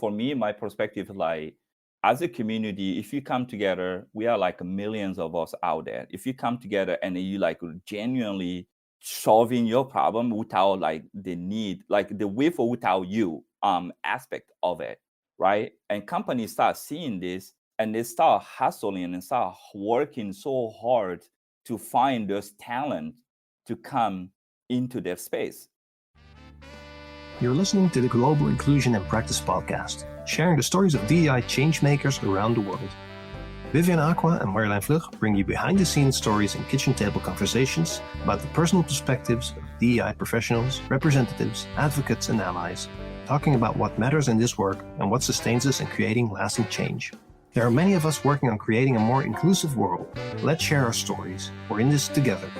for me, my perspective, like as a community, if you come together, we are like millions of us out there. If you come together and you like genuinely solving your problem without like the need, like the with or without you aspect of it, right? And companies start seeing this and they start hustling and start working so hard to find those talent to come into their space. You're listening to the Global Inclusion in Practice podcast, sharing the stories of DEI changemakers around the world. Vivian Aqua and Marjolein Vlug bring you behind-the-scenes stories and kitchen table conversations about the personal perspectives of DEI professionals, representatives, advocates, and allies, talking about what matters in this work and what sustains us in creating lasting change. There are many of us working on creating a more inclusive world. Let's share our stories. We're in this together.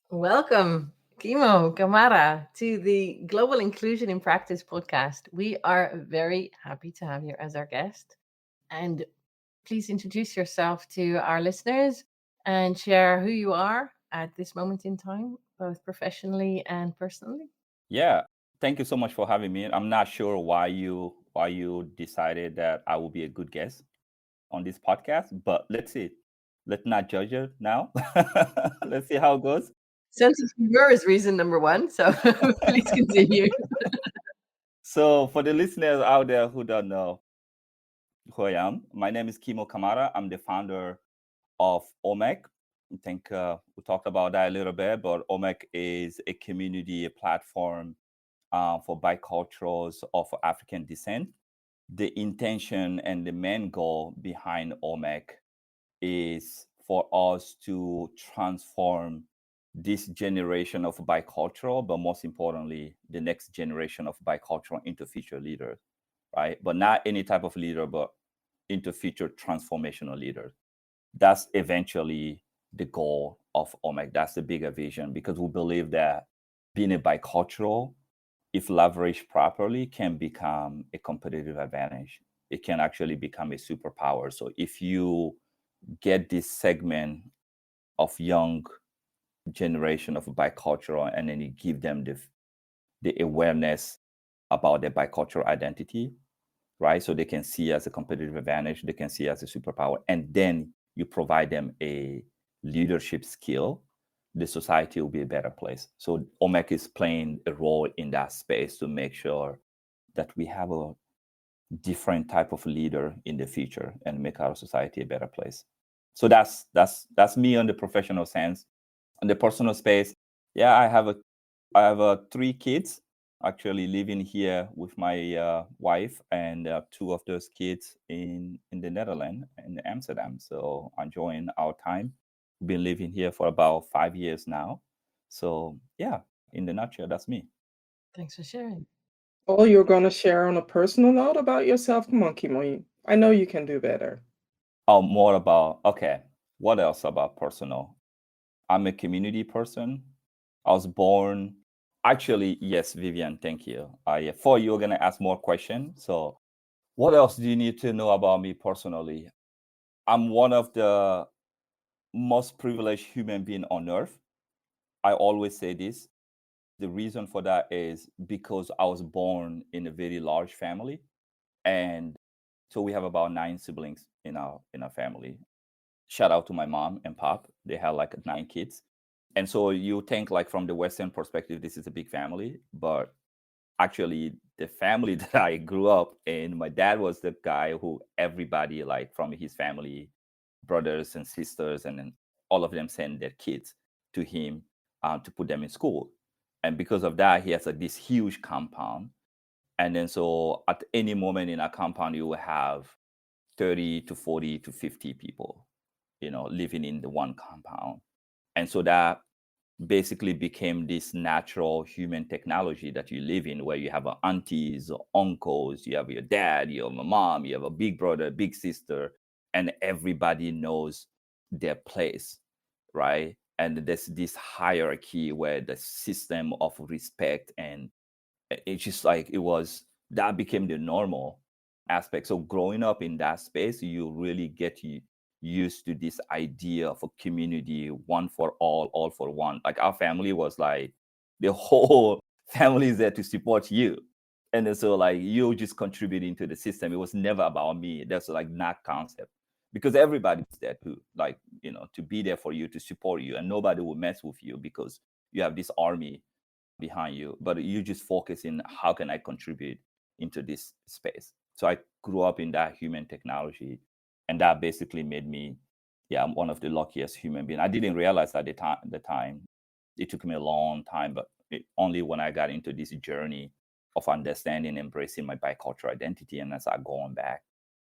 Welcome, Kemo Camara, to the Global Inclusion in Practice podcast. We are very happy to have you as our guest. And please introduce yourself to our listeners and share who you are at this moment in time, both professionally and personally. Yeah, thank you so much for having me. I'm not sure why you decided that I will be a good guest on this podcast, but let's see. Let's not judge it now. Let's see how it goes. Sense of humor is reason number one, so please continue. So for the listeners out there who don't know who I am, my name is Kemo Camara. I'm the founder of Omek. I think we talked about that a little bit, but Omek is a community, a platform for biculturals of African descent. The intention and the main goal behind Omek is for us to transform this generation of bicultural, but most importantly, the next generation of bicultural into future leaders, right? But not any type of leader, but into future transformational leaders. That's eventually the goal of Omek. That's the bigger vision, because we believe that being a bicultural, if leveraged properly, can become a competitive advantage. It can actually become a superpower. So if you get this segment of young generation of bicultural and then you give them the awareness about their bicultural identity, right? So they can see as a competitive advantage, they can see as a superpower, and then you provide them a leadership skill, the society will be a better place. So Omek is playing a role in that space to make sure that we have a different type of leader in the future and make our society a better place. So that's me on the professional sense. On the personal space, yeah, I have 3 kids actually living here with my wife, and 2 of those kids in the Netherlands, in Amsterdam. So enjoying our time. Been living here for about 5 years now. So yeah, in the nutshell, that's me. Thanks for sharing. Oh, you're going to share on a personal note about yourself? Come on, Kimo. I know you can do better. Oh, more about, okay, what else about personal? I'm a community person. I was born, actually, yes, Vivian, thank you. I thought you were going to ask more questions. So what else do you need to know about me personally? I'm one of the most privileged human being on earth. I always say this. The reason for that is because I was born in a very large family. And so we have about 9 siblings in our family. Shout out to my mom and pop. They had like 9 kids. And so you think like from the Western perspective, this is a big family, but actually the family that I grew up in, my dad was the guy who everybody like from his family, brothers and sisters, and then all of them send their kids to him to put them in school. And because of that, he has this huge compound. And then so at any moment in a compound, you will have 30 to 40 to 50 people, living in the one compound. And so that basically became this natural human technology that you live in, where you have aunties or uncles, you have your dad, you have a mom, you have a big brother, big sister, and everybody knows their place, right? And there's this hierarchy where the system of respect, and it's just like that became the normal aspect. So growing up in that space, you really get used to this idea of a community, one for all for one. Like our family was like the whole family is there to support you. And then so like you just contributing to the system. It was never about me. That's like not concept. Because everybody's there to like, to be there for you, to support you, and nobody will mess with you because you have this army behind you. But you just focus in how can I contribute into this space. So I grew up in that human technology, and that basically made me, I'm one of the luckiest human beings. I didn't realize at the time. It took me a long time, but only when I got into this journey of understanding, embracing my bicultural identity, and as I going back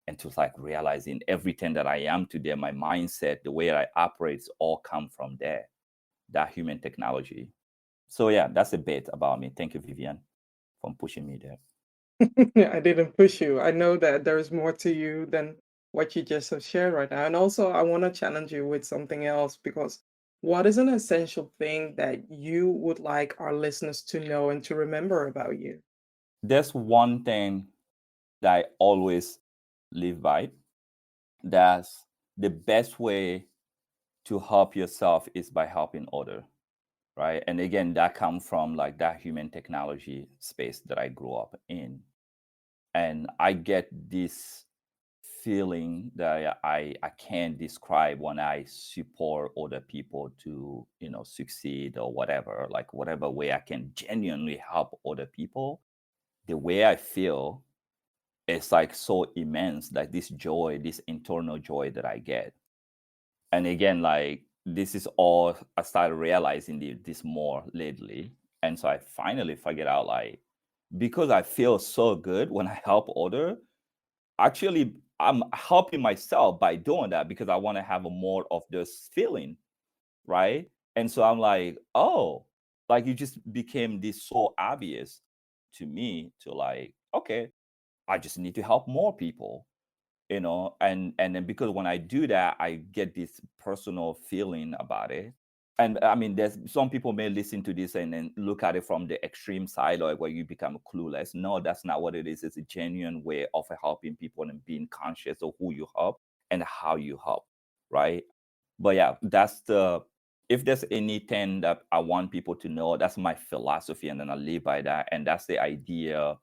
and to like realizing everything that I am today, my mindset, the way I operate, all come from there, that human technology. So yeah, that's a bit about me. Thank you, Vivian, for pushing me there. I didn't push you. I know that there's more to you than what you just have shared right now. And also, I want to challenge you with something else, because what is an essential thing that you would like our listeners to know and to remember about you? There's one thing that I always live by. That's the best way to help yourself is by helping other, right? And again, that comes from like that human technology space that I grew up in. And I get this feeling that I can't describe when I support other people to, succeed or whatever, like whatever way I can genuinely help other people. The way I feel, it's like so immense, like this joy, this internal joy that I get. And again, like this is all I started realizing this more lately. And so I finally figured out like, because I feel so good when I help other, actually I'm helping myself by doing that because I want to have a more of this feeling, right? And so I'm like, oh, like you just became this so obvious to me to like, okay, I just need to help more people, and then because when I do that, I get this personal feeling about it. And I mean, there's some people may listen to this and then look at it from the extreme side, like where you become clueless. No, that's not what it is. It's a genuine way of helping people and being conscious of who you help and how you help, right? But yeah, that's the if there's anything that I want people to know, that's my philosophy, and then I live by that. And that's the idea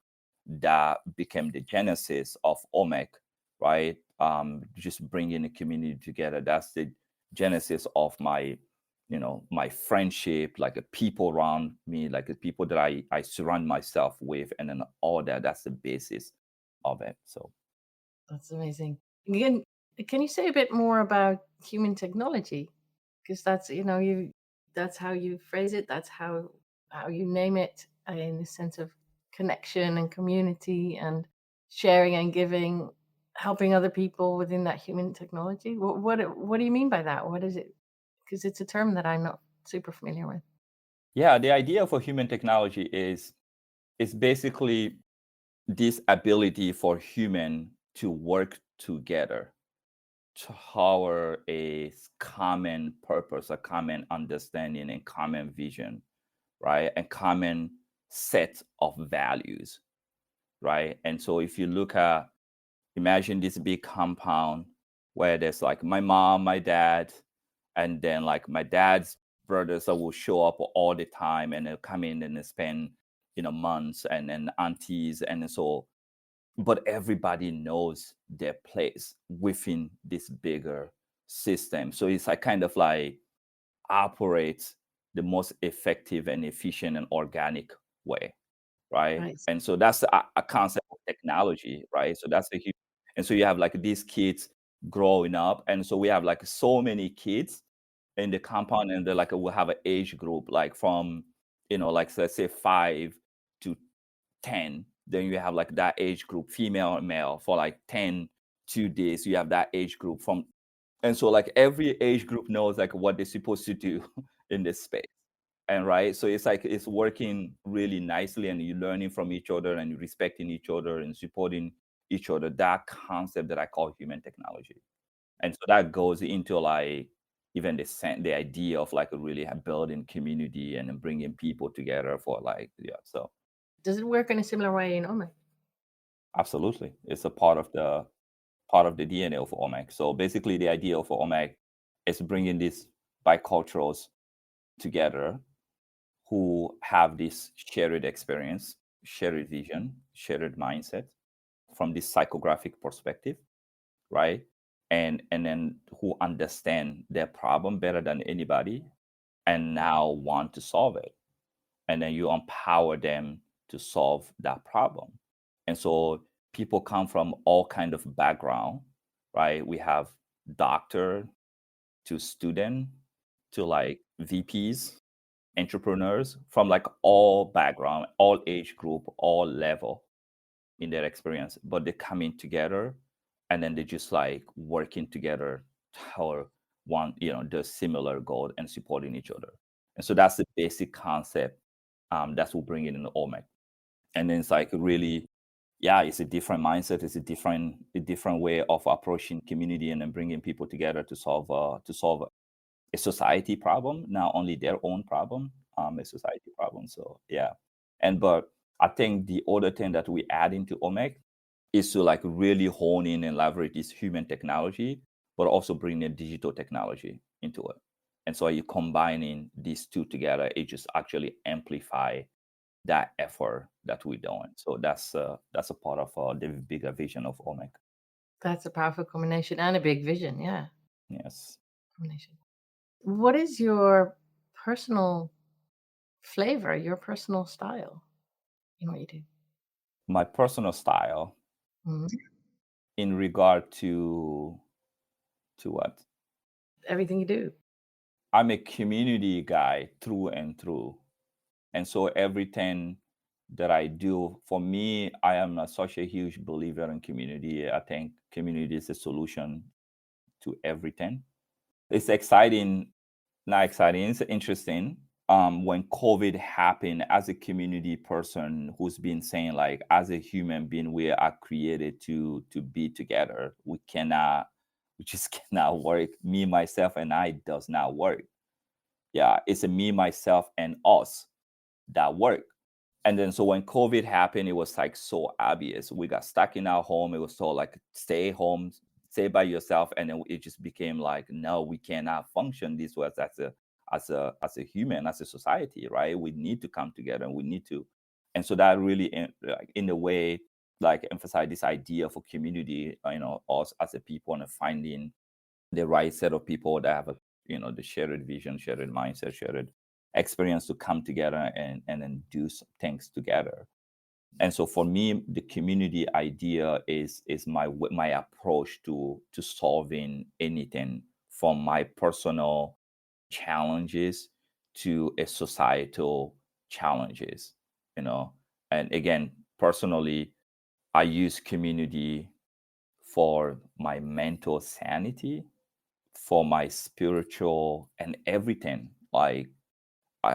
that became the genesis of Omek, right? Just bringing the community together. That's the genesis of my, my friendship, like the people around me, like the people that I surround myself with, and then all that. That's the basis of it. So That's amazing. Again, can you say a bit more about human technology? Because that's that's how you phrase it. That's how you name it, in the sense of connection and community and sharing and giving, helping other people within that human technology. What do you mean by that? What is it? Because it's a term that I'm not super familiar with. yeah, the idea for human technology is basically this ability for human to work together toward a common purpose, a common understanding, and common vision, right? And common set of values, right? And so if you look at, imagine this big compound where there's like my mom, my dad, and then like my dad's brothers that will show up all the time and they'll come in and they spend, months, and then aunties. And so but everybody knows their place within this bigger system. So it's like kind of like operates the most effective and efficient and organic way, right? Right. And so that's a concept of technology, right? So that's a huge, and so you have like these kids growing up, and so we have like so many kids in the compound, and they're like we'll have an age group like from like let's say 5 to 10. Then you have like that age group, female and male, for like 10 2 days. You have that age group from, and so like every age group knows like what they're supposed to do in this space. And right, so it's like it's working really nicely, and you're learning from each other and you're respecting each other and supporting each other. That concept that I call human technology. And so that goes into like even the idea of like really building community and then bringing people together for like, yeah. So Does it work in a similar way in Omek? absolutely, it's a part of the DNA of Omek. So basically, the idea of Omek is bringing these biculturals together who have this shared experience, shared vision, shared mindset from this psychographic perspective, right? And then who understand their problem better than anybody and now want to solve it. And then you empower them to solve that problem. And so people come from all kind of background, right? We have doctor to student to like VPs, entrepreneurs from like all background, all age group, all level in their experience, but they come in together and then they just like working together for one, the similar goal and supporting each other. And so that's the basic concept. That's what bring it in the Omek. And then it's like really, yeah, it's a different mindset. It's a different way of approaching community and then bringing people together to solve a society problem, not only their own problem, a society problem. So yeah, but I think the other thing that we add into Omek is to like really hone in and leverage this human technology, but also bring the digital technology into it. And so you combining these two together, it just actually amplify that effort that we're doing. So that's a part of the bigger vision of Omek. That's a powerful combination and a big vision. Yeah. Yes. Combination. What is your personal flavor, your personal style in what you do? My personal style Mhm. in regard to what? Everything you do. I'm a community guy through and through. And so everything that I do, for me, I am such a huge believer in community. I think community is a solution to everything. It's exciting, not exciting, it's interesting. When COVID happened, as a community person who's been saying, like, as a human being, we are created to be together. We just cannot work. Me, myself, and I does not work. Yeah, it's a me, myself, and us that work. And then so when COVID happened, it was like so obvious. We got stuck in our home. It was so like stay home, stay by yourself. And then it just became like, no, we cannot function this way as a human, as a society, right? We need to come together and we need to. And so that really like, in a way, like emphasize this idea for community, us as a people and finding the right set of people that have the shared vision, shared mindset, shared experience to come together and then do some things together. And so for me, the community idea is my approach to solving anything, from my personal challenges to a societal challenges. And again, personally, I use community for my mental sanity, for my spiritual and everything. Like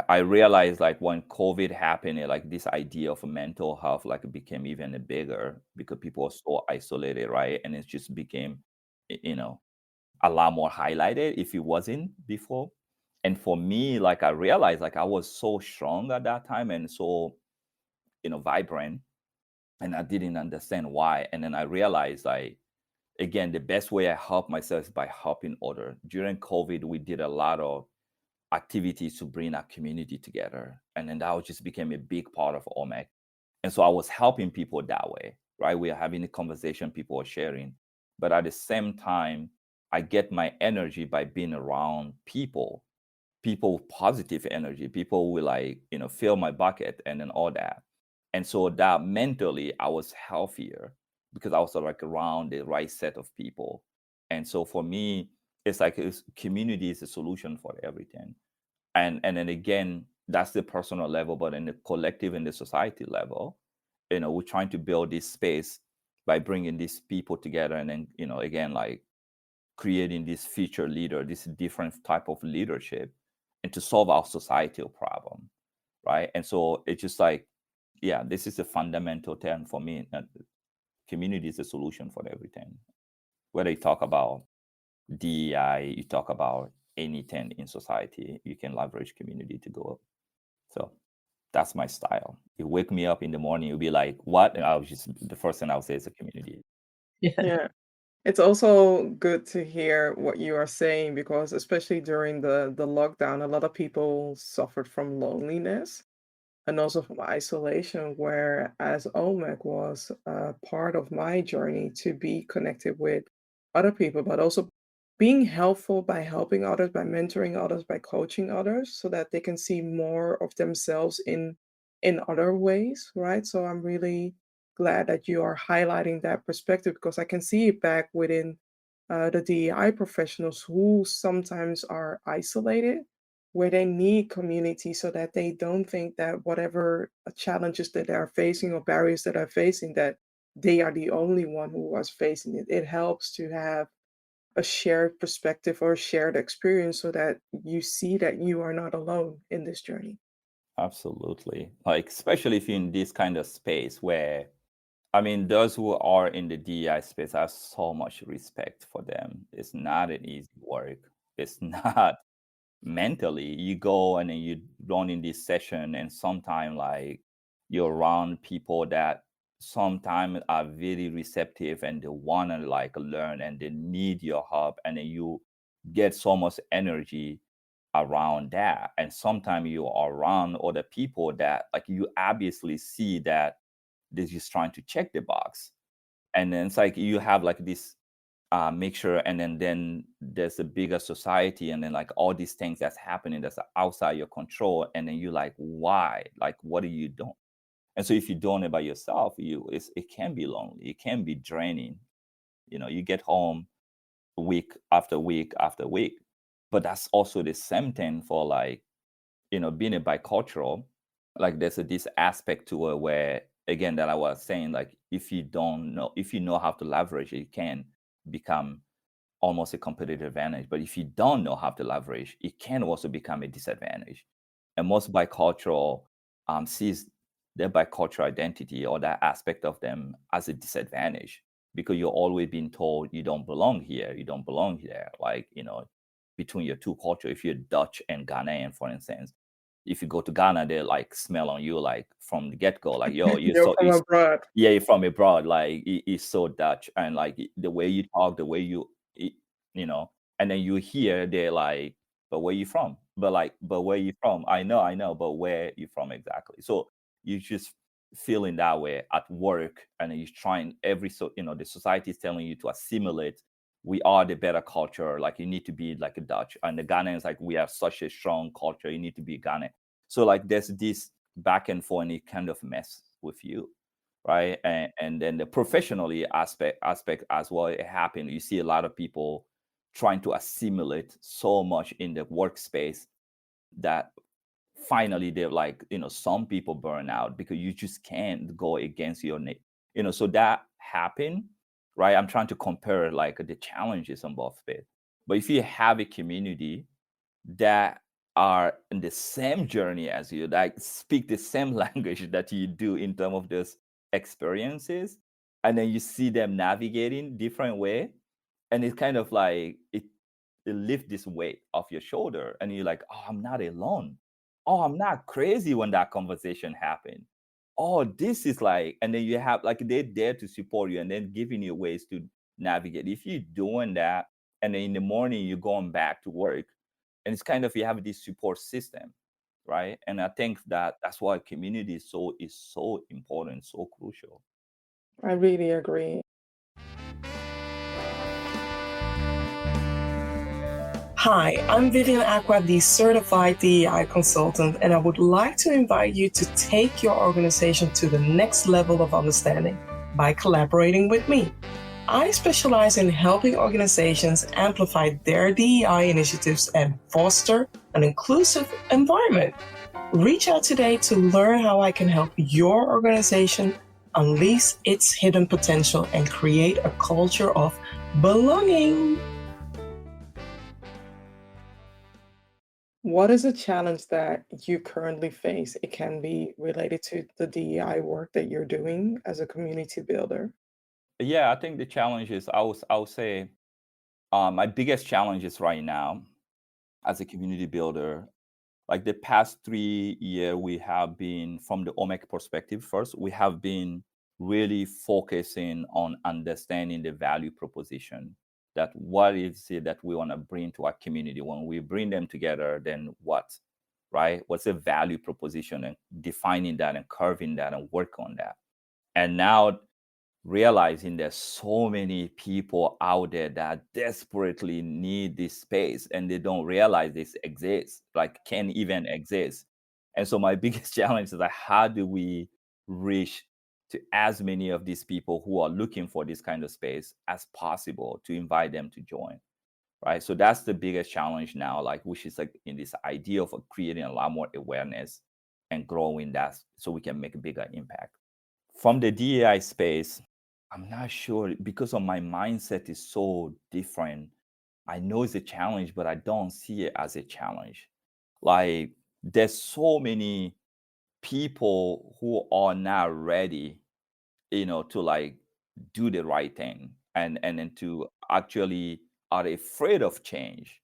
I realized like when COVID happened, like this idea of mental health like became even bigger because people are so isolated, right? And it just became, you know, a lot more highlighted if it wasn't before. And for me, like I realized like I was so strong at that time and so, vibrant, and I didn't understand why. And then I realized like again, the best way I help myself is by helping others. During COVID, we did a lot of activities to bring our community together. And then that just became a big part of Omek. And so I was helping people that way, right? We are having a conversation, people are sharing. But at the same time, I get my energy by being around people with positive energy, people who will like, fill my bucket and then all that. And so that mentally I was healthier because I was like around the right set of people. And so for me, it's like community is a solution for everything. And then again, that's the personal level, but in the collective and the society level, we're trying to build this space by bringing these people together and then, again, like creating this future leader, this different type of leadership, and to solve our societal problem, right? And so it's just like, yeah, this is a fundamental term for me. Community is a solution for everything. Whether you talk about DEI, you talk about anything in society, you can leverage community to go up. So that's my style. You wake me up in the morning, you'll be like, what? And I was just, the first thing I'll say is a community. Yeah. Yeah. It's also good to hear what you are saying because especially during the lockdown, a lot of people suffered from loneliness and also from isolation, where as Omek was part of my journey to be connected with other people, but also being helpful by helping others, by mentoring others, by coaching others, so that they can see more of themselves in other ways, right? So I'm really glad that you are highlighting that perspective because I can see it back within the DEI professionals who sometimes are isolated where they need community so that they don't think that whatever challenges that they are facing or barriers that are facing that they are the only one who was facing it. It helps to have a shared perspective or a shared experience so that you see that you are not alone in this journey. Absolutely. Like, especially if you're in this kind of space where, I mean, those who are in the DEI space, I have so much respect for them. It's not an easy work. It's not mentally. You go and then you run in this session, and sometimes like you're around people that sometimes are very receptive and they want to like learn and they need your help, and then you get so much energy around that. And sometimes you are around other people that like you obviously see that they're just trying to check the box, and then it's like you have like this mixture, and then there's a bigger society, and then like all these things that's happening that's outside your control, and then you're like, why, like what are you doing? And so if you're doing it by yourself, it can be lonely, it can be draining. You get home week after week after week. But that's also the same thing for like, being a bicultural. Like there's this aspect to it where, again, that I was saying, like if you know how to leverage it, you can become almost a competitive advantage. But if you don't know how to leverage, it can also become a disadvantage. And most bicultural sees their bicultural identity or that aspect of them as a disadvantage, because you're always being told you don't belong here, you don't belong here. Like, between your two cultures, if you're Dutch and Ghanaian, for instance, if you go to Ghana, they like smell on you like from the get go, like, yo, you're You're so, from abroad. yeah, you're from abroad, like it's so Dutch, and like the way you talk, the way it- you know, and then you hear they're like, but where you from? But where you from? I know, but where you from exactly? So you just feeling that way at work, and then you're trying the society is telling you to assimilate. We are the better culture, like you need to be like a Dutch, and the Ghanaians like we have such a strong culture, you need to be Ghanaian. So like there's this back and forth, and it kind of mess with you, right? And then the professionally aspect as well, it happened. You see a lot of people trying to assimilate so much in the workspace that finally they're like, some people burn out because you just can't go against so that happened, right? I'm trying to compare like the challenges on both space. But if you have a community that are in the same journey as you, like speak the same language that you do in terms of those experiences, and then you see them navigating different way, and it's kind of like it lifts this weight off your shoulder, and you're like, oh, I'm not alone. Oh, I'm not crazy when that conversation happened. Oh, this is like, and then you have like they're there to support you and then giving you ways to navigate. If you're doing that, and then in the morning you're going back to work, and it's kind of you have this support system, right? And I think that's why community is so important, so crucial. I really agree. Hi, I'm Vivian Aqua, the certified DEI consultant, and I would like to invite you to take your organization to the next level of understanding by collaborating with me. I specialize in helping organizations amplify their DEI initiatives and foster an inclusive environment. Reach out today to learn how I can help your organization unleash its hidden potential and create a culture of belonging. What is a challenge that you currently face? It can be related to the DEI work that you're doing as a community builder. Yeah, I think the challenge is I would say my biggest challenge is right now as a community builder. Like the past 3 year, we have been, from the Omek perspective first, we have been really focusing on understanding the value proposition, that what is it that we want to bring to our community. When we bring them together, then what, right? What's the value proposition, and defining that and curving that and work on that. And now realizing there's so many people out there that desperately need this space, and they don't realize this exists, like can even exist. And so my biggest challenge is like, how do we reach to as many of these people who are looking for this kind of space as possible, to invite them to join, right? So that's the biggest challenge now, like, which is like in this idea of creating a lot more awareness and growing that, so we can make a bigger impact. From the DEI space, I'm not sure, because of my mindset is so different. I know it's a challenge, but I don't see it as a challenge. Like, there's so many people who are not ready, to like do the right thing, and then to actually are afraid of change,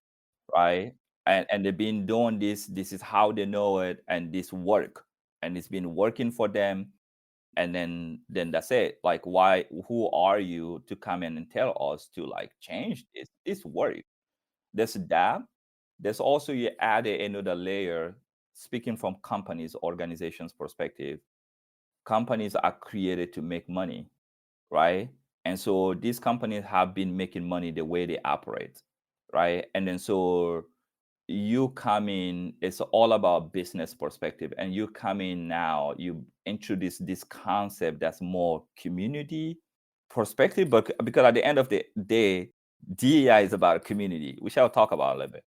right? And they've been doing this is how they know it, and this work, and it's been working for them. And then that's it. Like, who are you to come in and tell us to like change this work? There's that. There's also, you add another layer, speaking from companies, organizations perspective. Companies are created to make money, right? And so these companies have been making money the way they operate, right? And then so you come in, it's all about business perspective, and you come in now, you introduce this concept that's more community perspective, but because at the end of the day, DEI is about community, which I'll talk about a little bit.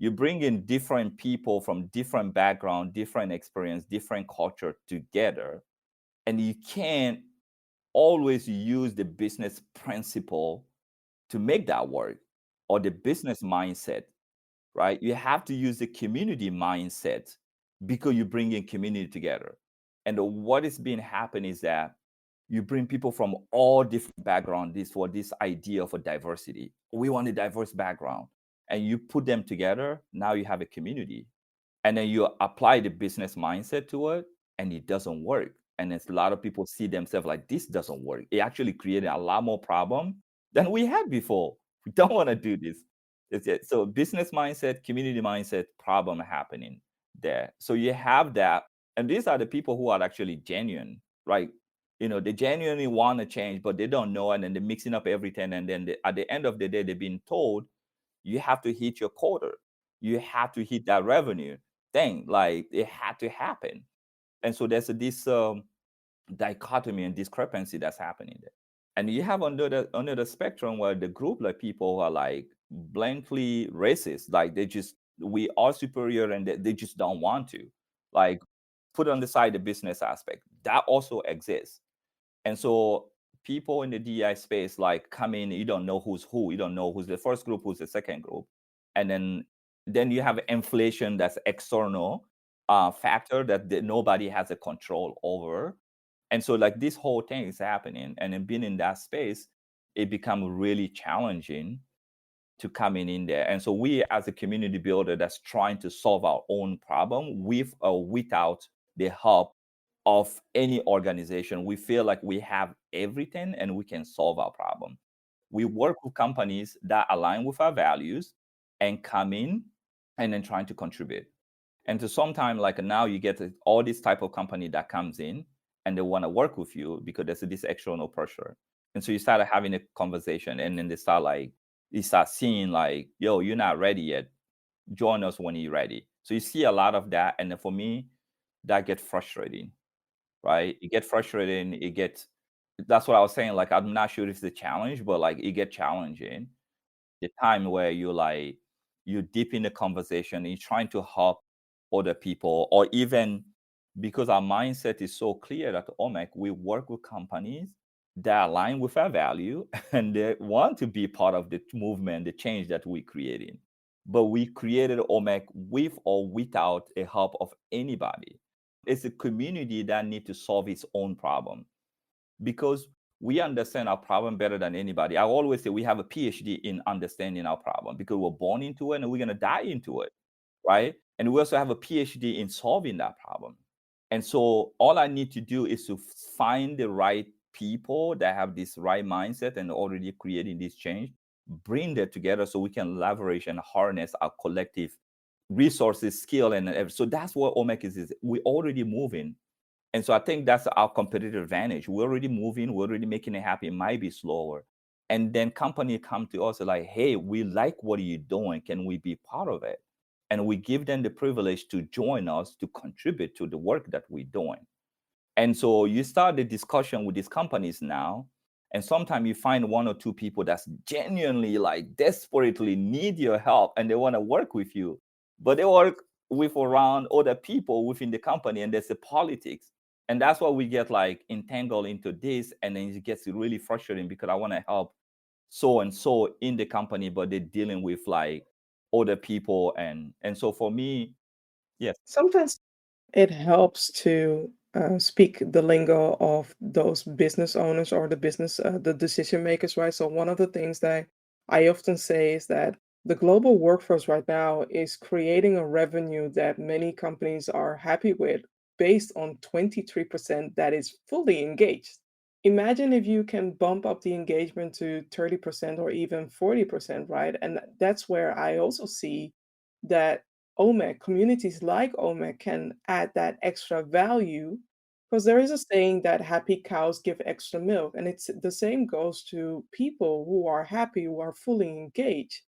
You bring in different people from different background, different experience, different culture together, and you can't always use the business principle to make that work, or the business mindset, right? You have to use the community mindset, because you bring in community together. And what is being happening is that you bring people from all different backgrounds, this idea of a diversity. We want a diverse background, and you put them together. Now you have a community, and then you apply the business mindset to it, and it doesn't work. And it's a lot of people see themselves like, this doesn't work. It actually created a lot more problem than we had before. We don't want to do this. It's it. So business mindset, community mindset, problem happening there. So you have that, and these are the people who are actually genuine, right? They genuinely want to change, but they don't know, and then they're mixing up everything. And then at the end of the day, they're being told, you have to hit your quota, you have to hit that revenue thing, like it had to happen. And so there's this dichotomy and discrepancy that's happening there. And you have under the spectrum, where the group, like people who are like blankly racist, like we are superior, and they just don't want to, like, put on the side the business aspect that also exists. And so people in the DI space like come in, you don't know who's who, you don't know who's the first group, who's the second group. And then you have inflation, that's external factor that nobody has a control over. And so like this whole thing is happening, and then being in that space, it becomes really challenging to come in there. And so we, as a community builder that's trying to solve our own problem with or without the help of any organization, we feel like we have everything and we can solve our problem. We work with companies that align with our values and come in and then trying to contribute. And to sometime, like now, you get all this type of company that comes in and they want to work with you because there's this external pressure. And so you start having a conversation, and then you start seeing like, yo, you're not ready yet. Join us when you're ready. So you see a lot of that. And then for me, that gets frustrating, right? It gets frustrating. That's what I was saying. Like, I'm not sure if it's a challenge, but like it gets challenging. The time where you're deep in the conversation, and you're trying to help other people, or even because our mindset is so clear at Omek, we work with companies that align with our value and they want to be part of the movement, the change that we're creating. But we created Omek with or without a help of anybody. It's a community that needs to solve its own problem, because we understand our problem better than anybody. I always say we have a PhD in understanding our problem, because we're born into it and we're going to die into it, right? And we also have a PhD in solving that problem. And so all I need to do is to find the right people that have this right mindset and already creating this change, bring that together so we can leverage and harness our collective resources, skill, and so that's what Omek is. We're already moving. And so I think that's our competitive advantage. We're already moving, we're already making it happen. It might be slower. And then company come to us like, hey, we like what you're doing. Can we be part of it? And we give them the privilege to join us to contribute to the work that we're doing. And so you start the discussion with these companies now, and sometimes you find one or two people that's genuinely like desperately need your help and they want to work with you, but they work with around other people within the company and there's the politics. And that's why we get like entangled into this, and then it gets really frustrating because I want to help so and so in the company, but they're dealing with like other people. And so for me, yes. Sometimes it helps to speak the lingo of those business owners or the decision makers, right? So one of the things that I often say is that the global workforce right now is creating a revenue that many companies are happy with based on 23% that is fully engaged. Imagine if you can bump up the engagement to 30% or even 40%, right? And that's where I also see that Omek, communities like Omek can add that extra value because there is a saying that happy cows give extra milk. And it's the same goes to people who are happy, who are fully engaged.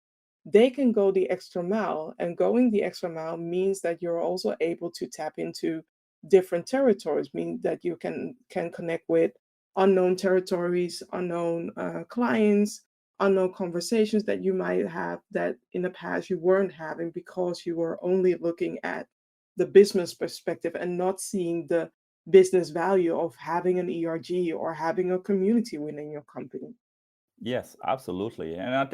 They can go the extra mile, and going the extra mile means that you're also able to tap into different territories, meaning that you can connect with unknown territories, unknown clients, unknown conversations that you might have that in the past you weren't having because you were only looking at the business perspective and not seeing the business value of having an ERG or having a community within your company. Yes, absolutely. And I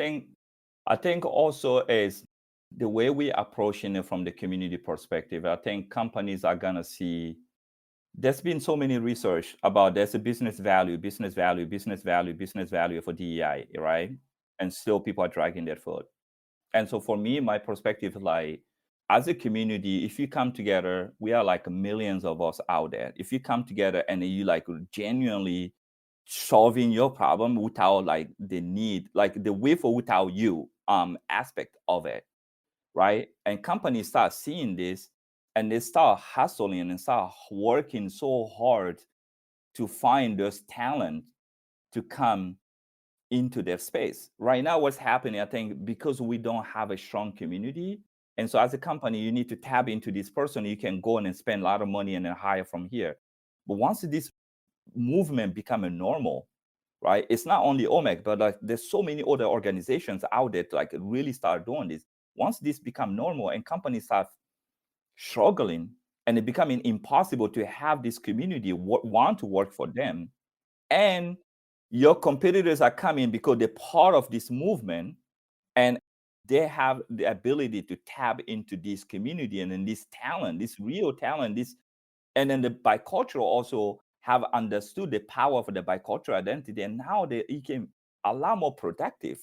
think also is the way we approaching it from the community perspective. I think companies are gonna see there's been so many research about there's a business value, business value, business value, business value for DEI, right? And still people are dragging their foot. And so for me, my perspective is like, as a community, if you come together, we are like millions of us out there. If you come together and you like genuinely solving your problem without like the need, like the with or without you aspect of it, right? And companies start seeing this and they start hustling and start working so hard to find those talent to come into their space. Right now, what's happening, I think, because we don't have a strong community. And so as a company, you need to tap into this person. You can go in and spend a lot of money and then hire from here. But once this movement become a normal, right? It's not only Omek, but like there's so many other organizations out there to like really start doing this. Once this become normal and companies start struggling and it becoming impossible to have this community want to work for them, and your competitors are coming because they're part of this movement and they have the ability to tap into this community and then this talent, this real talent, this. And then the bicultural also have understood the power of the bicultural identity, and now they became a lot more productive,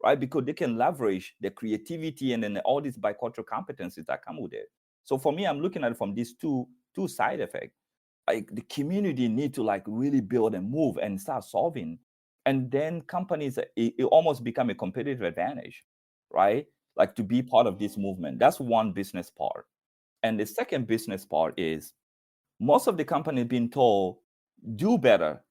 right? Because they can leverage the creativity and then all these bicultural competencies that come with it. So for me, I'm looking at it from these two side effects. Like the community need to like really build and move and start solving, and then companies it almost become a competitive advantage, right? Like to be part of this movement. That's one business part. And the second business part is most of the company being told do better,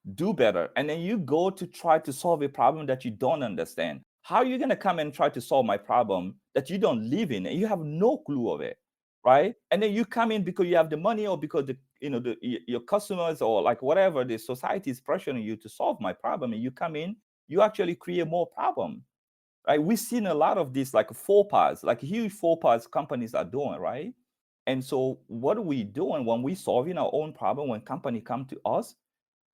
and then you go to try to solve a problem that you don't understand. How are you going to come and try to solve my problem that you don't live in and you have no clue of it, right? And then you come in because you have the money or because your customers or like whatever the society is pressuring you to solve my problem, and you come in, you actually create more problem, right? We've seen a lot of these like faux pas, like huge faux pas companies are doing, right? And so what are we doing when we solving our own problem? When company come to us,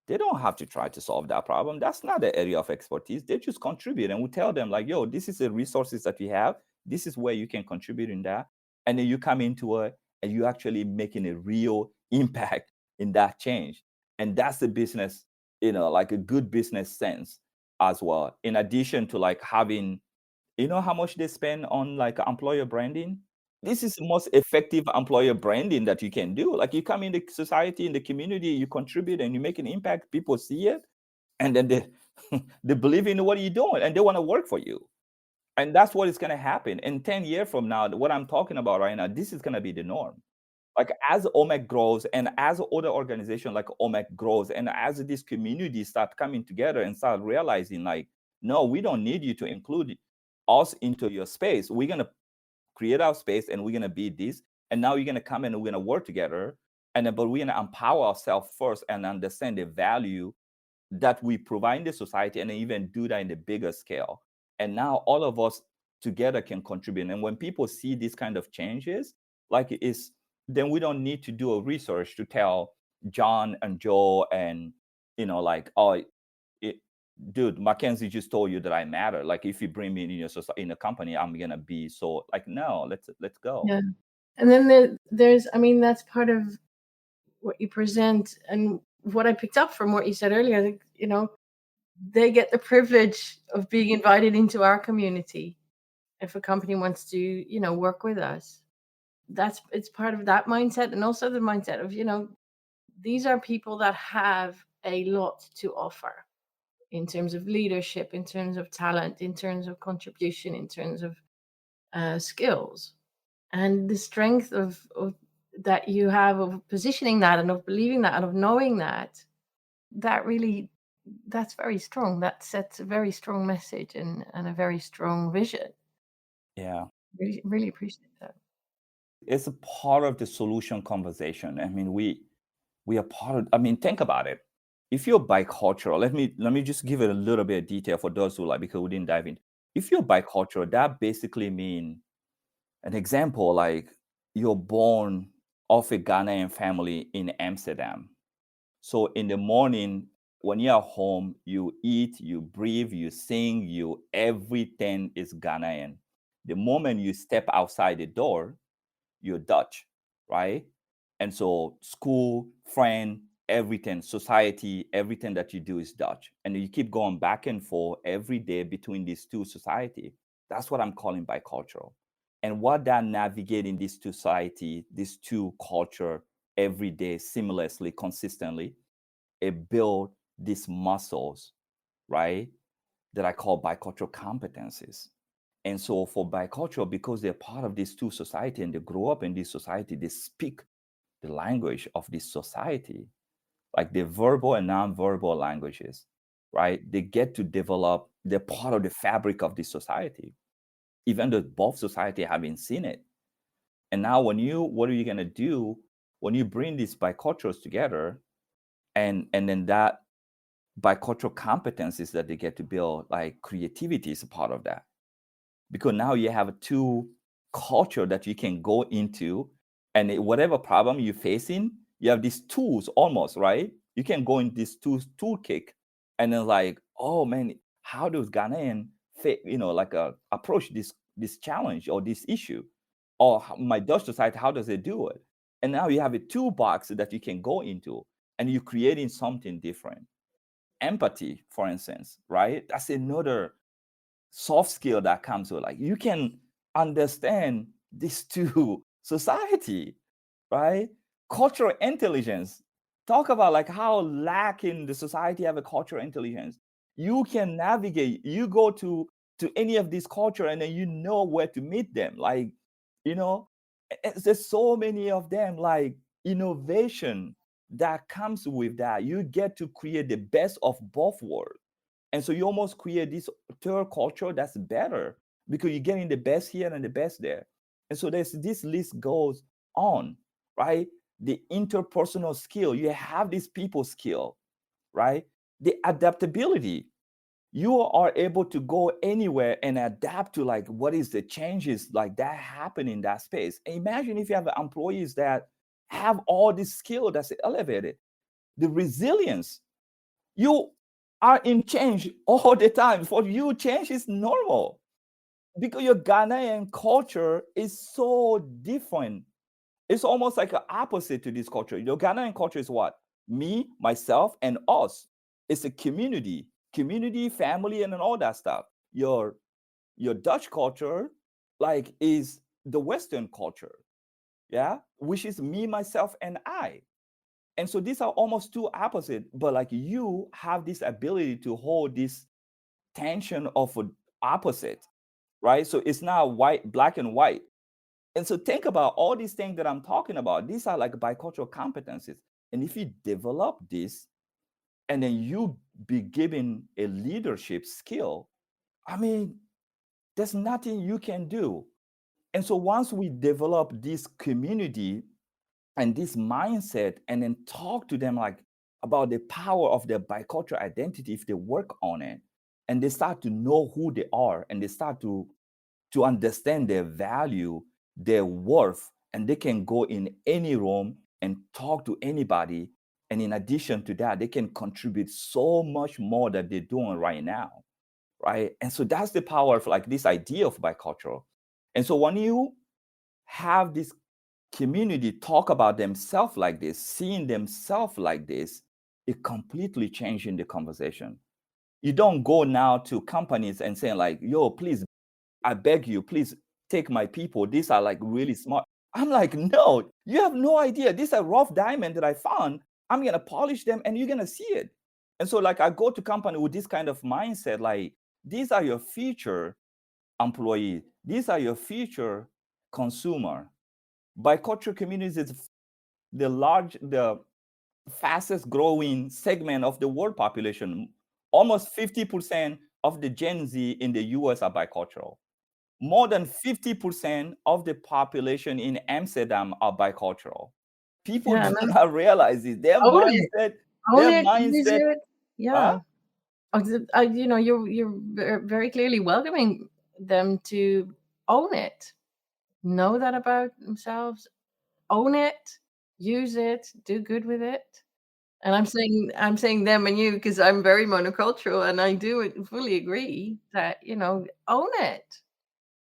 they don't have to try to solve that problem. That's not the area of expertise. They just contribute, and we tell them like, yo, this is the resources that we have. This is where you can contribute in that. And then you come into it and you actually making a real impact in that change. And that's the business, like a good business sense as well. In addition to like having, how much they spend on like employer branding? This is the most effective employer branding that you can do. Like you come in the society, in the community, you contribute and you make an impact, people see it. and then they they believe in what you're doing and they want to work for you. And that's what is going to happen in 10 years from now. What I'm talking about right now, this is going to be the norm. Like as Omek grows and as other organization like Omek grows and as these communities start coming together and start realizing like, no, we don't need you to include us into your space. We're going to create our space and we're going to be this. And now you're going to come in and we're going to work together. And then, but we're going to empower ourselves first and understand the value that we provide in the society and even do that in the bigger scale. And now all of us together can contribute. And when people see these kind of changes, like it's, then we don't need to do a research to tell John and Joe and, like, oh, it, dude, Mackenzie just told you that I matter. Like if you bring me in your society, in a company, I'm going to be so like, no, let's go. Yeah. And then there's, I mean, that's part of what you present and what I picked up from what you said earlier, they get the privilege of being invited into our community. If a company wants to, work with us, it's part of that mindset. And also the mindset of, these are people that have a lot to offer in terms of leadership, in terms of talent, in terms of contribution, in terms of skills. And the strength of that you have of positioning that and of believing that and of knowing that really, that's very strong. That sets a very strong message and a very strong vision. Yeah. Really, really appreciate that. It's a part of the solution conversation. I mean, we are part of, I mean, think about it. If you're bicultural, let me just give it a little bit of detail for those who because we didn't dive in. If you're bicultural, that basically means an example, like you're born of a Ghanaian family in Amsterdam. So in the morning, when you're home, you eat, you breathe, you sing, everything is Ghanaian. The moment you step outside the door, you're Dutch, right? And so school, friend, everything, society, everything that you do is Dutch. And you keep going back and forth every day between these two society. That's what I'm calling bicultural. And what that navigating these two society, these two culture every day, seamlessly, consistently, it build these muscles, right? That I call bicultural competencies. And so for bicultural, because they're part of these two society and they grow up in this society, they speak the language of this society, like the verbal and non-verbal languages, right? They get to develop, they're part of the fabric of this society, even though both society haven't seen it. And now what are you gonna do when you bring these biculturals together and then that bicultural competencies that they get to build, like creativity is a part of that. Because now you have two culture that you can go into, and whatever problem you're facing, you have these tools almost, right? You can go in this toolkit and then like, oh man, how does Ghanaian approach this challenge or this issue? Or my Dutch society, how does it do it? And now you have a toolbox that you can go into and you're creating something different. Empathy, for instance, right? That's another soft skill that comes with, like, you can understand these two society, right? Cultural intelligence. Talk about like how lacking the society have a cultural intelligence. You can navigate, you go to any of these culture and then you know where to meet them. Like, there's so many of them, like innovation that comes with that. You get to create the best of both worlds. And so you almost create this third culture that's better because you're getting the best here and the best there. And so this list goes on, right? The interpersonal skill, you have this people skill, right? The adaptability, you are able to go anywhere and adapt to like what is the changes like that happen in that space. And imagine if you have employees that have all this skill that's elevated, the resilience, you are in change all the time. For you, change is normal because your Ghanaian culture is so different. It's almost like an opposite to this culture. Your Ghanaian culture is what? Me, myself, and us. It's a community, family, and all that stuff. Your Dutch culture, like, is the Western culture, yeah, which is me, myself, and I. And so these are almost two opposite, but like you have this ability to hold this tension of an opposite, right? So it's not white, black and white. And so think about all these things that I'm talking about. These are like bicultural competencies. And if you develop this and then you be given a leadership skill, I mean, there's nothing you can do. And so once we develop this community and this mindset and then talk to them like about the power of their bicultural identity, if they work on it and they start to know who they are and they start to understand their value, their worth, and they can go in any room and talk to anybody. And in addition to that, they can contribute so much more that they're doing right now, right? And so that's the power of like this idea of bicultural. And so when you have this community talk about themselves like this, seeing themselves like this, it completely changing the conversation. You don't go now to companies and saying like, yo, please, I beg you, please take my people. These are like really smart. I'm like, no, you have no idea. These are rough diamond that I found. I'm going to polish them and you're going to see it. And so like I go to company with this kind of mindset, like these are your future employees. These are your future consumer. Bicultural communities is the fastest growing segment of the world population. Almost 50% of the Gen Z in the US are bicultural. More than 50% of the population in Amsterdam are bicultural. People Yeah, do no, not realize it. Their own it, mindset, own it, use it. huh? Yeah. You know, you're very clearly welcoming them to own it, know that about themselves, own it, use it, do good with it. And I'm saying them and you because I'm very monocultural, and I do fully agree that, you know, own it.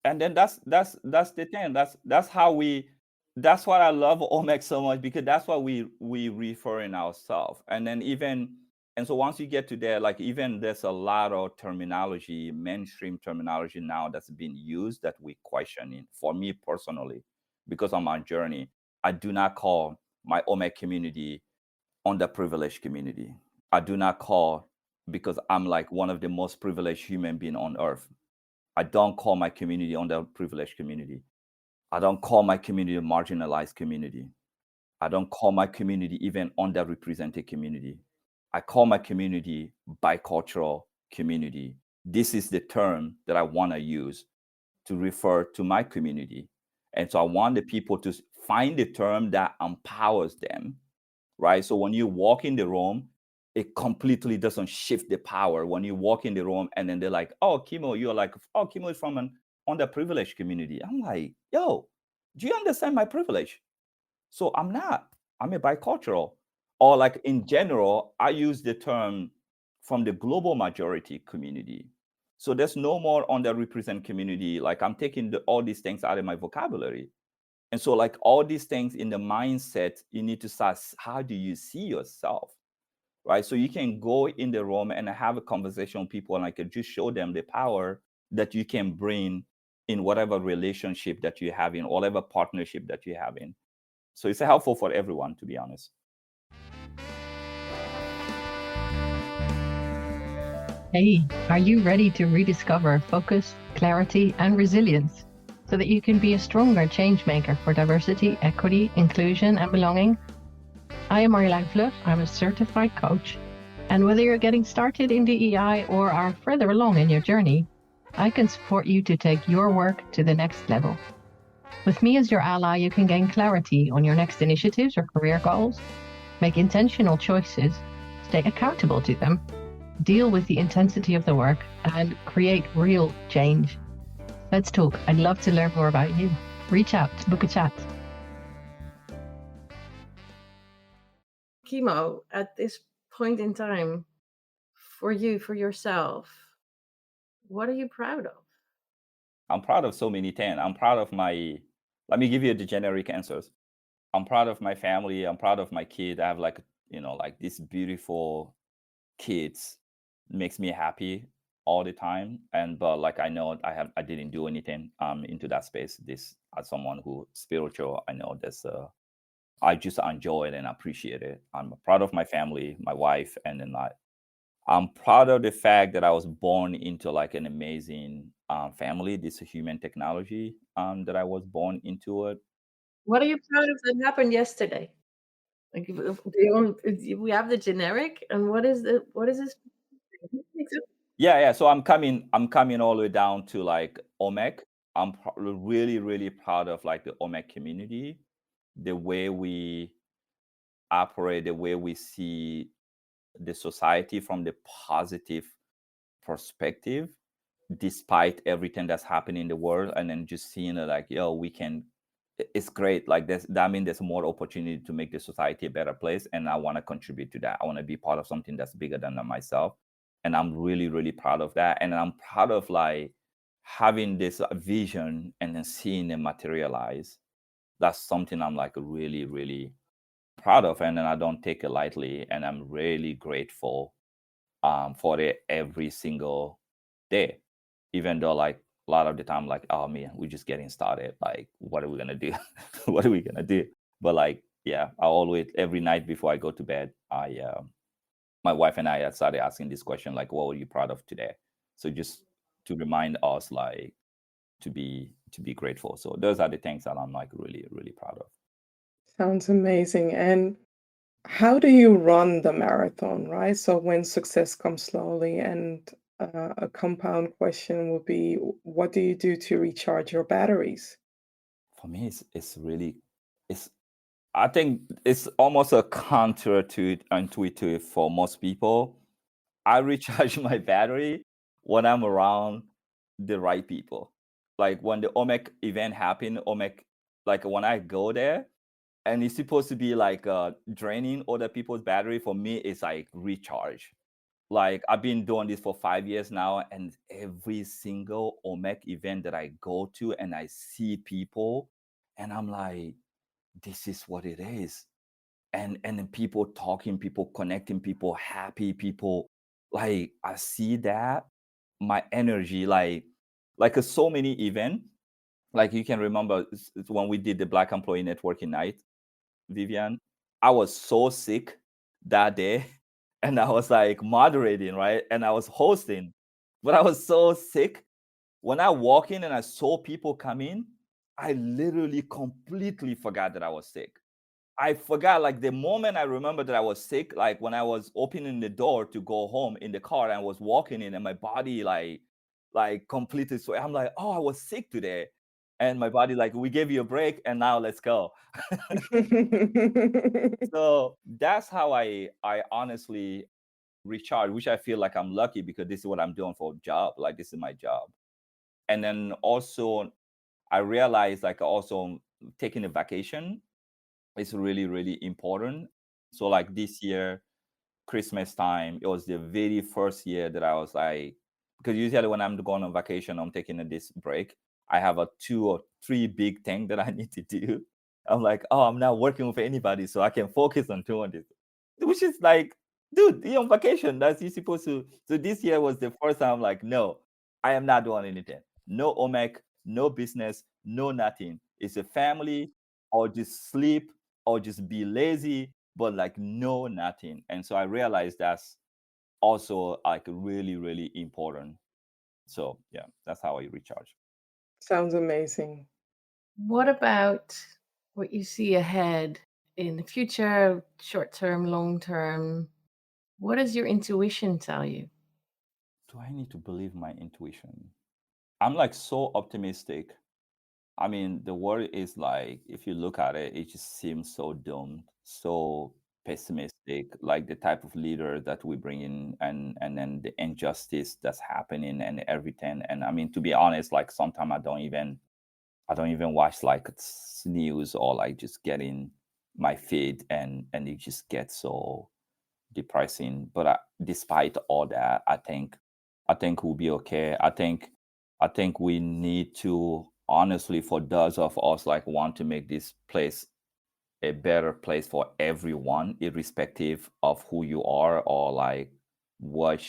And then that's the thing. That's how we. That's what I love Omek so much because that's what we refer in ourselves. And then even and so once you get to there, like even there's a lot of terminology, mainstream terminology now that's been used that we questioning. For me personally, because on my journey, I do not call my Omek community underprivileged community. I do not call because I'm like one of the most privileged human being on earth. I don't call my community underprivileged community. I don't call my community a marginalized community. I don't call my community even underrepresented community. I call my community bicultural community. This is the term that I want to use to refer to my community. And so I want the people to find the term that empowers them, right? So when you walk in the room, it completely doesn't shift the power. When you walk in the room and then they're like, oh, Kemo, you're like, oh, Kemo is from an underprivileged community. I'm like, yo, do you understand my privilege? So I'm not. I'm a bicultural. Or like in general, I use the term from the global majority community. So there's no more underrepresented community. Like I'm taking all these things out of my vocabulary. And so like all these things in the mindset, you need to start, how do you see yourself? Right. So you can go in the room and have a conversation with people and I can just show them the power that you can bring in whatever relationship that you have in, whatever partnership that you have in. So it's helpful for everyone, to be honest. Hey, are you ready to rediscover focus, clarity, and resilience so that you can be a stronger change maker for diversity, equity, inclusion, and belonging? I am Marjolein Vlug. I'm a certified coach. And whether you're getting started in DEI or are further along in your journey, I can support you to take your work to the next level. With me as your ally, you can gain clarity on your next initiatives or career goals, make intentional choices, stay accountable to them, deal with the intensity of the work, and create real change. Let's talk. I'd love to learn more about you. Reach out to book a chat. Kemo, at this point in time, for you, for yourself, what are you proud of? I'm proud of so many things. I'm proud of let me give you the generic answers. I'm proud of my family. I'm proud of my kid. I have like, like these beautiful kids. Makes me happy all the time. But like I know I didn't do anything into that space. This as someone who spiritual, I know there's I just enjoy it and appreciate it. I'm proud of my family, my wife, and then I'm proud of the fact that I was born into like an amazing family. This human technology that I was born into it. What are you proud of that happened yesterday? Like, we have the generic, and what is this? Yeah. So I'm coming all the way down to like Omek. I'm really, really proud of like the Omek community, the way we operate, the way we see the society from the positive perspective, despite everything that's happening in the world, and then just seeing it like, yo, we can. It's great. Like that means there's more opportunity to make the society a better place, and I want to contribute to that. I want to be part of something that's bigger than myself, and I'm really, really proud of that. And I'm proud of like having this vision and then seeing it materialize. That's something I'm like really, really proud of, and then I don't take it lightly, and I'm really grateful for it every single day. Even though like a lot of the time, like, oh man, we're just getting started. Like, what are we gonna do? What are we gonna do? But like, yeah, I always every night before I go to bed, my wife and I had started asking this question, like, what were you proud of today? So just to remind us, like, to be grateful. So those are the things that I'm like really, really proud of. Sounds amazing. And how do you run the marathon, right? So when success comes slowly, and a compound question would be, what do you do to recharge your batteries? For me, it's really it's I think it's almost a counter to intuitive for most people. I recharge my battery when I'm around the right people. Like when the Omek event happened, Omek, like when I go there and it's supposed to be like draining other people's battery, for me, it's like recharge. Like I've been doing this for 5 years now, and every single Omek event that I go to and I see people, and I'm like, this is what it is. And then people talking, people connecting, people happy, people like I see that my energy so many event, like you can remember it's when we did the Black Employee Networking Night, Vivian. I was so sick that day, and I was like moderating, right? And I was hosting, but I was so sick. When I walk in and I saw people come in, I literally completely forgot that I was sick. I forgot, like the moment I remember that I was sick, like when I was opening the door to go home in the car and I was walking in and my body like completely sweat. I'm like, oh, I was sick today. And my body like, we gave you a break and now let's go. So that's how I honestly recharge, which I feel like I'm lucky because this is what I'm doing for a job. Like this is my job. And then also I realized like also taking a vacation is really, really important. So like this year, Christmas time, it was the very first year that I was like, because usually when I'm going on vacation, I'm taking this break. I have a 2 or 3 big thing that I need to do. I'm like, oh, I'm not working with anybody, so I can focus on doing this. Which is like, dude, you're on vacation. That's you supposed to. So this year was the first time I'm like, no, I am not doing anything. No Omek, no business, no nothing. It's a family, or just sleep, or just be lazy, but like no nothing. And so I realized that's also like really, really important. So yeah, that's how I recharge. Sounds amazing. What about what you see ahead in the future, short term, long term? What does your intuition tell you? Do I need to believe my intuition? I'm like so optimistic. I mean, the world is like, if you look at it, it just seems so doomed, so pessimistic, like the type of leader that we bring in, and then the injustice that's happening and everything. And I mean, to be honest, like sometimes I don't even watch like news or like just getting my feed, and it just gets so depressing. But despite all that, I think we'll be okay. I think we need to honestly, for those of us like want to make this place a better place for everyone, irrespective of who you are or like what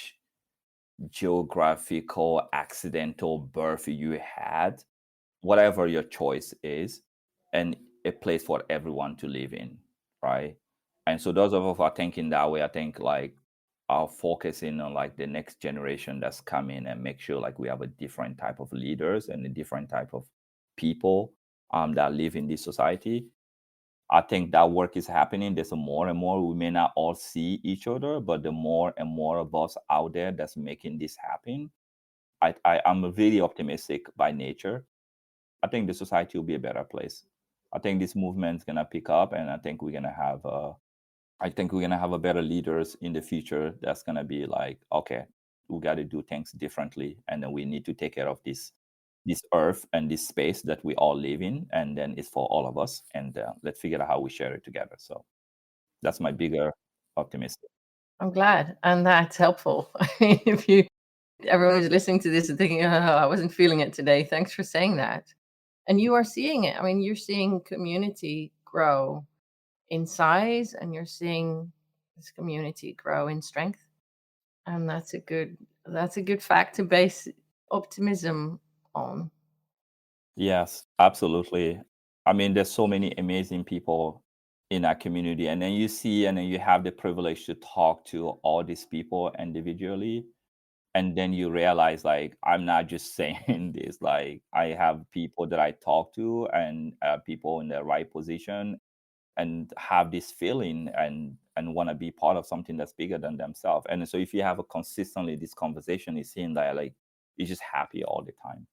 geographical accidental birth you had, whatever your choice is, and a place for everyone to live in. right? And so those of us who are thinking that way, I think like are focusing on like the next generation that's coming and make sure like we have a different type of leaders and a different type of people that live in this society. I think that work is happening. There's a more and more. We may not all see each other, but the more and more of us out there that's making this happen, I'm really optimistic by nature. I think the society will be a better place. I think this movement's gonna pick up, and I think we're gonna have a better leaders in the future. That's gonna be like, okay, we got to do things differently, and then we need to take care of this earth and this space that we all live in, and then it's for all of us. And let's figure out how we share it together. So that's my bigger optimism. I'm glad, and that's helpful. If everyone who's listening to this and thinking, "Oh, I wasn't feeling it today," thanks for saying that. And you are seeing it. I mean, you're seeing community grow in size, and you're seeing this community grow in strength, and that's a good fact to base optimism on. Yes, absolutely. I mean, there's so many amazing people in our community, and then you see, and then you have the privilege to talk to all these people individually, and then you realize, like, I'm not just saying this. Like, I have people that I talk to, and people in the right position, and have this feeling and want to be part of something that's bigger than themselves. And so, if you have a consistently this conversation, it seems that like you're just happy all the time.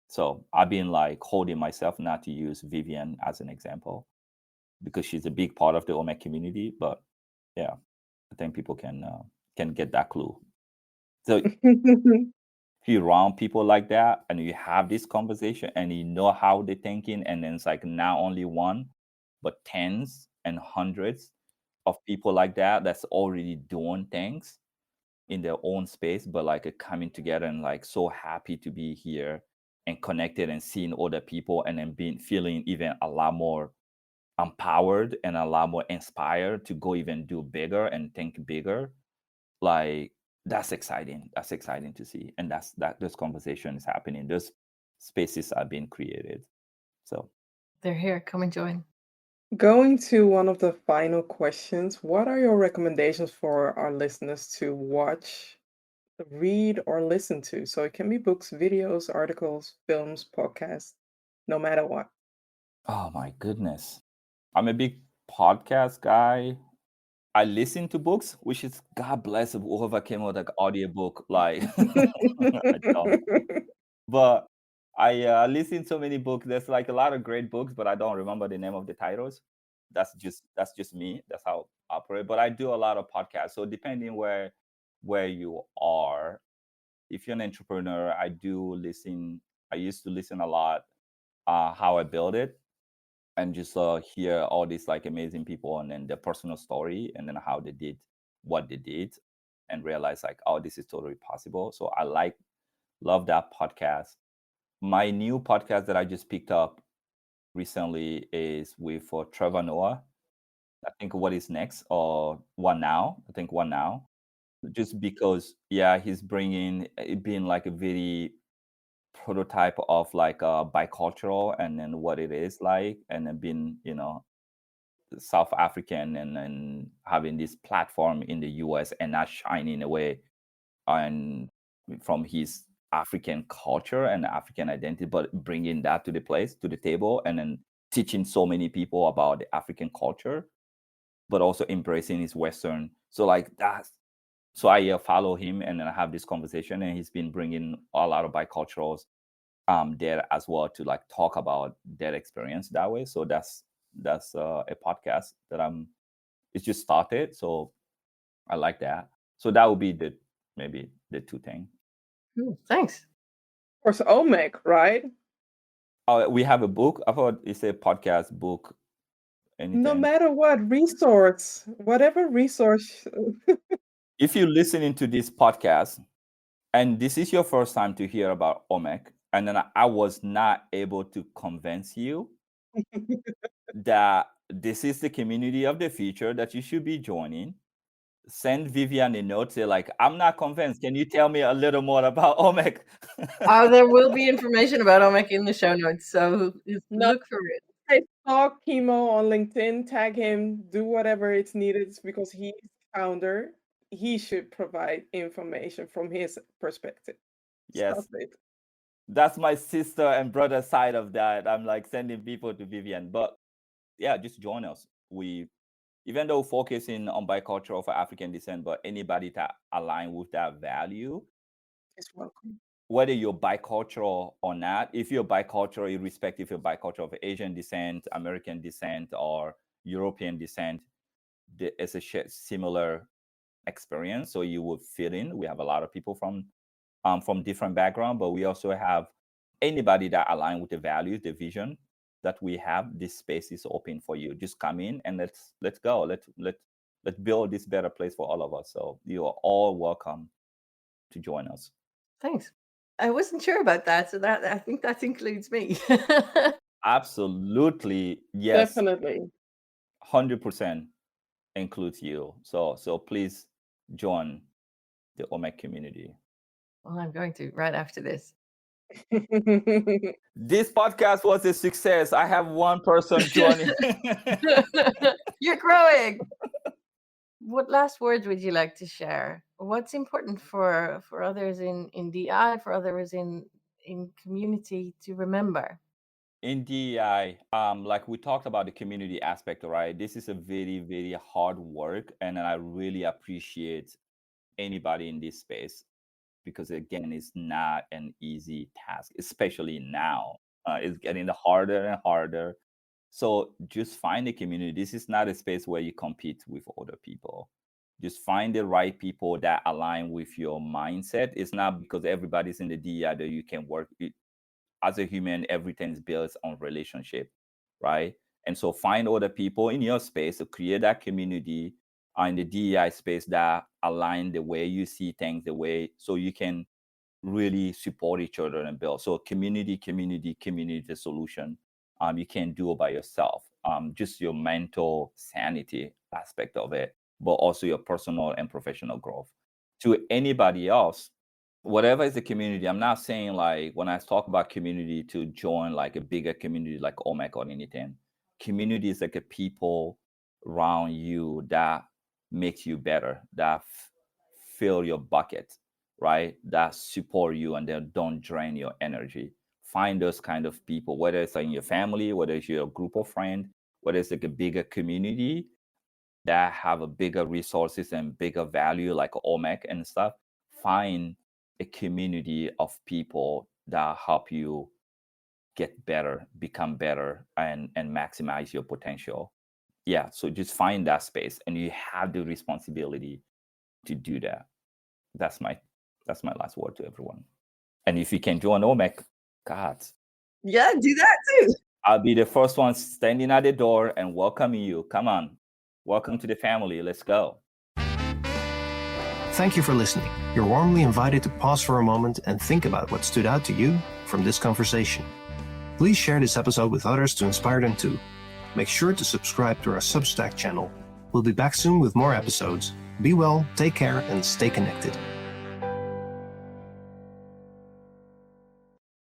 So I've been like holding myself not to use Vivian as an example because she's a big part of the Omek community. But yeah, I think people can get that clue. So if you around people like that and you have this conversation and you know how they're thinking, and then it's like not only one, but tens and hundreds of people like that that's already doing things in their own space, but like coming together and like so happy to be here and connected and seeing other people, and then being feeling even a lot more empowered and a lot more inspired to go even do bigger and think bigger. Like that's exciting. That's exciting to see. And that this conversation is happening. Those spaces are being created. So They're here. Come and join. Going to one of the final questions, what are your recommendations for our listeners to watch, read, or listen to? So it can be books, videos, articles, films, podcasts, no matter what. oh my goodness. I'm a big podcast guy. I listen to books, which is God bless whoever came out with like audiobook. Like I don't. But I listen to so many books. There's like a lot of great books, but I don't remember the name of the titles. That's just me. That's how I operate. But I do a lot of podcasts. So depending where you are, if you're an entrepreneur, I do listen. I used to listen a lot. How I build it, and just hear all these like amazing people and then their personal story, and then how they did what they did, and realize like, oh, this is totally possible. So love that podcast. My new podcast that I just picked up recently is with Trevor Noah. I think What Is Next, or One Now. I think One Now. Just because, yeah, he's bringing it being like a very prototype of like bicultural, and then what it is like, and then being, South African, and then having this platform in the US and not shining away and from his African culture and African identity, but bringing that to the table, and then teaching so many people about the African culture, but also embracing his Western. So like that's so I follow him, and then I have this conversation, and he's been bringing a lot of biculturals there as well to like talk about their experience that way. So that's a podcast that it's just started, so I like that. So that would be maybe the two things. Cool. Thanks. Of course, Omek, right? We have a book. I thought it's a podcast book. No Anything. matter what resource, whatever resource. If you're listening to this podcast and this is your first time to hear about Omek, and then I was not able to convince you that this is the community of the future that you should be joining, send Vivian a note, say like, I'm not convinced. Can you tell me a little more about Omek? There will be information about Omek in the show notes, so No, look for it. Guys, stalk Kemo on LinkedIn, tag him, do whatever it's needed because he's founder. He should provide information from his perspective. Yes. Stop it. That's my sister and brother side of that. I'm like sending people to Vivian, but yeah, just join us. We, even though focusing on bicultural for African descent, but anybody that align with that value, It's welcome. whether you're bicultural or not, if you're bicultural, irrespective if you're bicultural of Asian descent, American descent, or European descent, it's a similar experience. So you would fit in. We have a lot of people from different background, but we also have anybody that align with the values, the vision that we have. This space is open for you. Just come in and let's go. Let's build this better place for all of us. So you are all welcome to join us. Thanks. I wasn't sure about that, so that I think that includes me. Absolutely, yes. Definitely. 100% includes you. So please join the Omek community. Well, I'm going to right after this. This podcast was a success. I have one person joining. You're growing. What last words would you like to share? What's important for others in DI, for others in community to remember? In DEI, like we talked about the community aspect, right? This is a very, very hard work, and I really appreciate anybody in this space because, again, it's not an easy task, especially now. It's getting harder and harder. So just find a community. This is not a space where you compete with other people. Just find the right people that align with your mindset. It's not because everybody's in the DEI that you can work with. As a human, everything is built on relationship, right? And so find other people in your space to create that community in the DEI space that align the way you see things, the way so you can really support each other and build. So community, the solution. You can't do it by yourself. Just your mental sanity aspect of it, but also your personal and professional growth. To anybody else, whatever is the community, I'm not saying like when I talk about community to join like a bigger community like Omek or anything. Community is like a people around you that makes you better, that fill your bucket, right? That support you and then don't drain your energy. Find those kind of people, whether it's in your family, whether it's your group of friends, whether it's like a bigger community that have a bigger resources and bigger value like Omek and stuff. Find a community of people that help you get better, become better, and maximize your potential. Yeah, so just find that space, and you have the responsibility to do that. That's my last word to everyone. And if you can join Omek, God, Yeah, do that too. I'll be the first one standing at the door and welcoming you. Come on, welcome to the family. Let's go. Thank you for listening. You're warmly invited to pause for a moment and think about what stood out to you from this conversation. Please share this episode with others to inspire them too. Make sure to subscribe to our Substack channel. We'll be back soon with more episodes. Be well, take care, and stay connected.